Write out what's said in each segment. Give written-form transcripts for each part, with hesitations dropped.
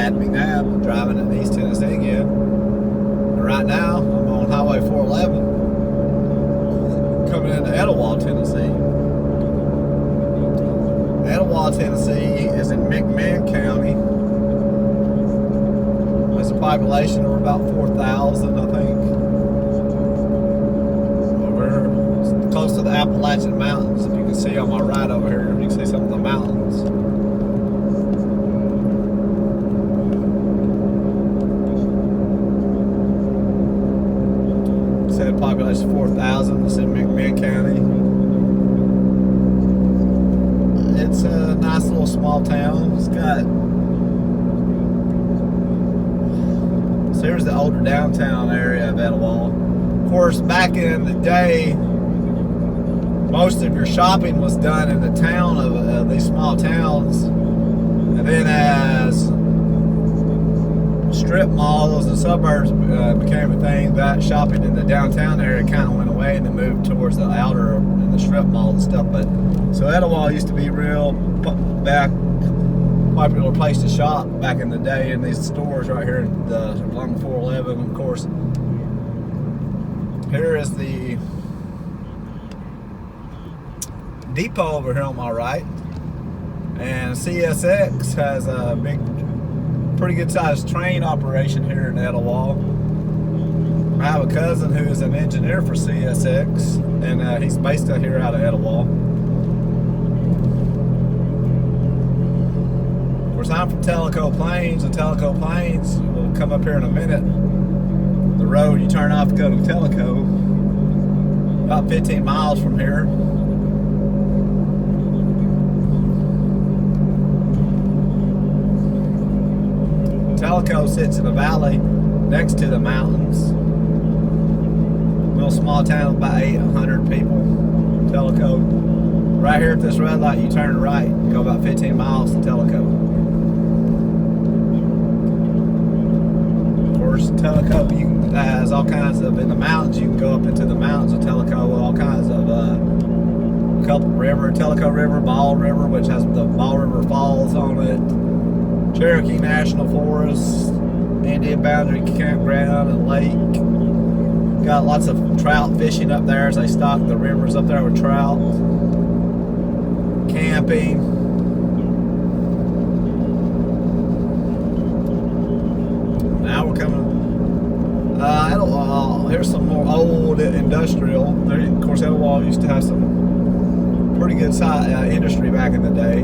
Chad McNabb. I'm driving in East Tennessee again. And right now, I'm on Highway 411 coming into Etowah, Tennessee. Etowah, Tennessee is in McMinn County. There's a population of about 4,000, I think. Over close to the Appalachian Mountains. If you can see on my right over here, you can see some of the mountains. Said population 4,000. It's in McMinn County. It's a nice little small town. It's got, so here's the older downtown area of Etowah. Of course, back in the day, most of your shopping was done in the town of these small towns, and then as strip malls and suburbs became a thing, that shopping in the downtown area kind of went away and then moved towards the outer and the strip malls and stuff. But so Etowah used to be real popular place to shop back in the day, in these stores right here along 411. Of course, here is the depot over here on my right, and CSX has a pretty good sized train operation here in Etowah. I have a cousin who is an engineer for CSX, and he's based out here out of Etowah. Of course, I'm from Tellico Plains, and Tellico Plains will come up here in a minute. The road you turn off to go to Tellico, about 15 miles from here. Tellico sits in a valley next to the mountains. Little small town of about 800 people. Tellico. Right here at this red light, you turn right, go about 15 miles to Tellico. Of course, Tellico has all kinds of, in the mountains, you can go up into the mountains of Tellico with all kinds of a couple river, Tellico River, Ball River, which has the Ball River Falls on it. Cherokee National Forest, Indian Boundary Campground and Lake. Got lots of trout fishing up there as they stock the rivers up there with trout. Camping. Now we're coming. Etowah. Here's some more old industrial. Of course, Etowah used to have some pretty good industry back in the day.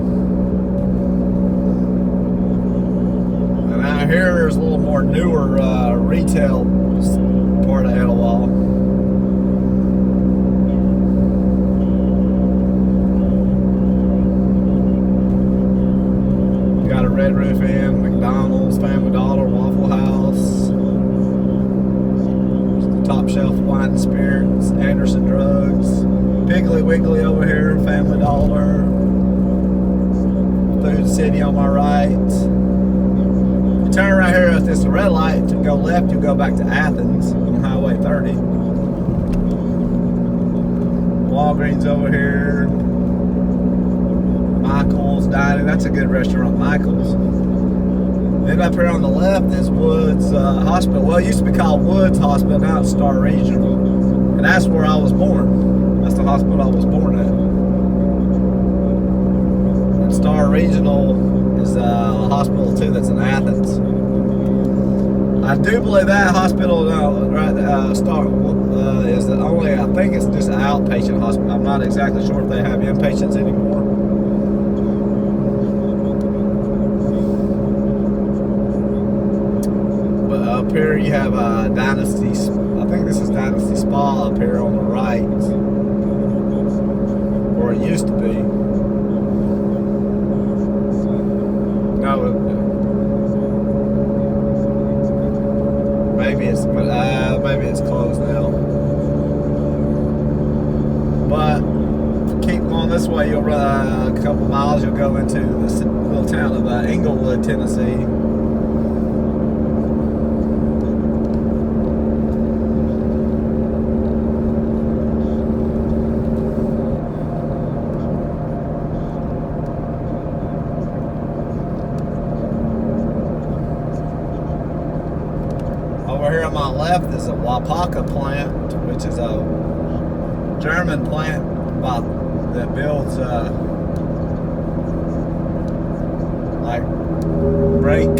Now here's a little more newer retail part of Etowah. Got a Red Roof Inn, McDonald's, Family Dollar, Waffle House, the Top Shelf Wine and Spirits, Anderson Drugs, Piggly Wiggly over here, Family Dollar, Food City on my right. Turn right here at this red light to go left, you go back to Athens on Highway 30. Walgreens over here. Michael's Dining, that's a good restaurant, Michael's. Then up here on the left is Woods Hospital. Well, it used to be called Woods Hospital, now it's Star Regional. And that's where I was born. That's the hospital I was born at. And Star Regional is a hospital too that's in Athens. I do believe that hospital is the only, I think it's just an outpatient hospital. I'm not exactly sure if they have inpatients anymore. But up here you have Dynasty, I think this is Dynasty Spa up here on the right. Or it used to be. No, maybe it's closed now. But keep going this way, you'll run a couple miles. You'll go into this little town of Etowah, Tennessee. on my left is a Wapaka plant, which is a German plant that builds like brake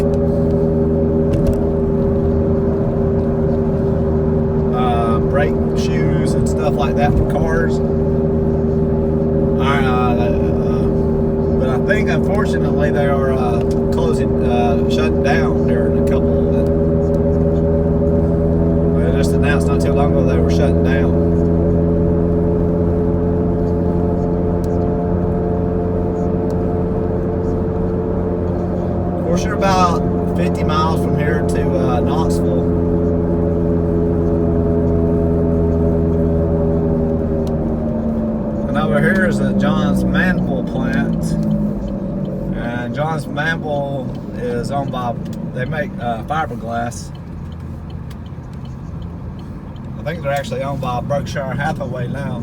shoes and stuff like that for cars. But I think unfortunately they are shutting down during a couple. They just announced not too long ago they were shutting down. Of course, you're about 50 miles from here to Knoxville. And over here is the Johns Manville plant. And Johns Manville is owned by, they make fiberglass. I think they're actually owned by Berkshire Hathaway now.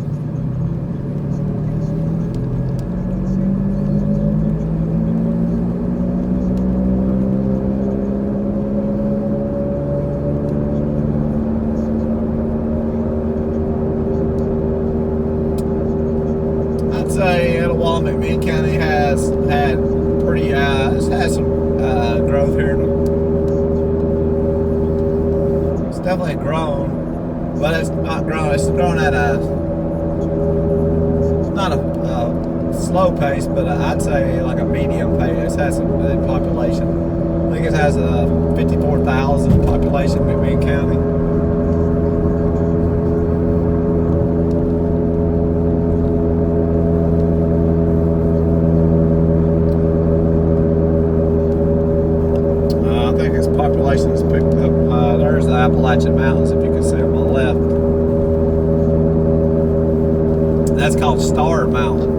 I'd say Etowah, McMinn County has had some growth here. It's definitely grown. But it's not grown. It's grown at not a slow pace, but I'd say like a medium pace. It has some population. I think it has a 54,000 population in McMinn County. I think its population is picked up. There's the Appalachian Mountains, if you can see on my left. That's called Star Mountain.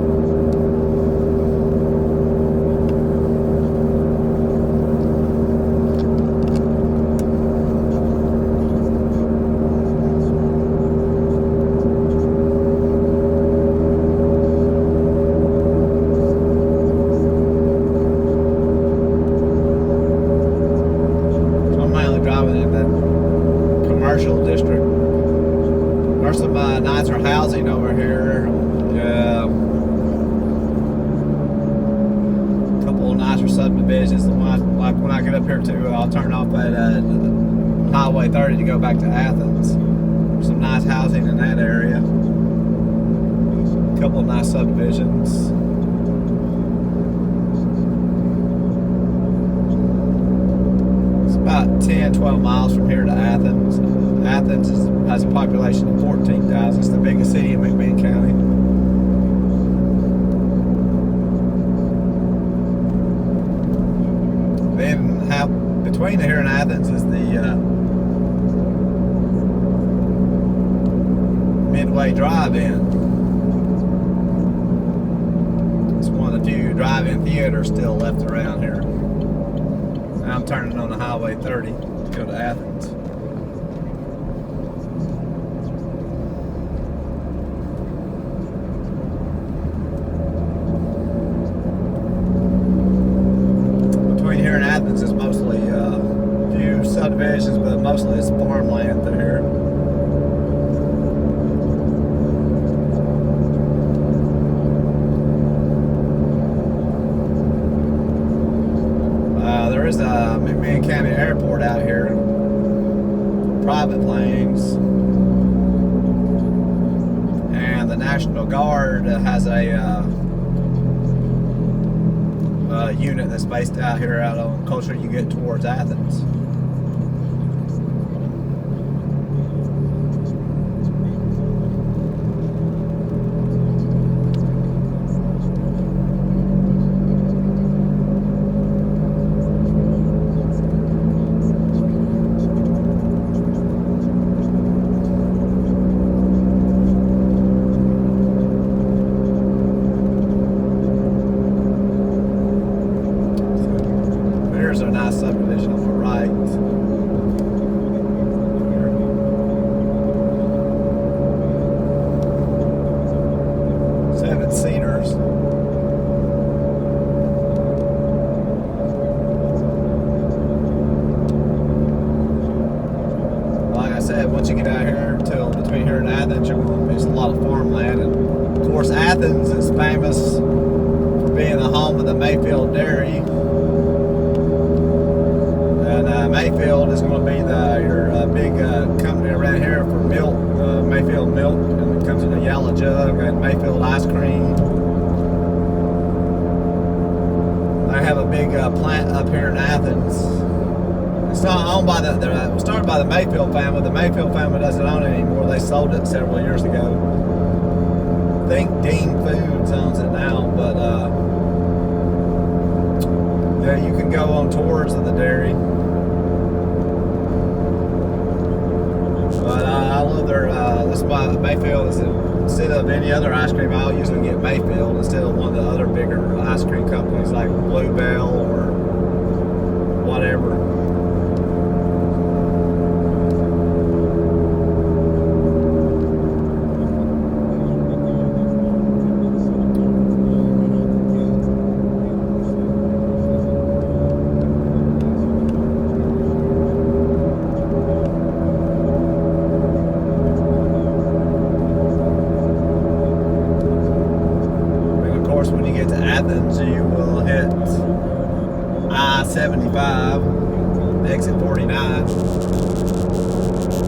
So I'm mainly driving in that commercial district. There's some nicer housing over here. A couple of nicer subdivisions. Like when I get up here too, I'll turn off at Highway 30 to go back to Athens. Some nice housing in that area. A couple of nice subdivisions. It's about 10, 12 miles from here to Athens. Athens has a population of 14,000. It's the biggest city in McMinn County. Then between here and Athens is the Midway Drive-In. It's one of the few drive-in theaters still left around here. I'm turning on the Highway 30 to go to Athens. Athens is mostly a few subdivisions, but mostly it's farmland through here. There is a McMinn County Airport out here, private planes, and the National Guard has a unit that's based out here out on closer you get towards Athens. There's a nice subdivision on the right. Seven seaters. once you get out here till between here and Athens, there's a lot of farmland. And of course, Athens is famous for being the home of the Mayfield Dairy. And Mayfield is going to be your big company around here for milk, Mayfield milk, and it comes in a yellow jug, and Mayfield ice cream. They have a big plant up here in Athens. It's not owned by it was started by the Mayfield family. The Mayfield family doesn't own it anymore. They sold it several years ago. I think Dean Foods owns it now, but yeah, you can go on tours of the dairy. But I love their, that's why Mayfield is, instead of any other ice cream, I'll usually get Mayfield instead of one of the other bigger ice cream companies like Bluebell or whatever. When you get to Athens, you will hit I-75, exit 49.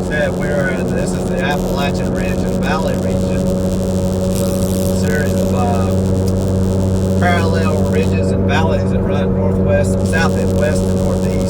Said this is the Appalachian Ridge and Valley region. A series of parallel ridges and valleys that run northwest and south and west and northeast.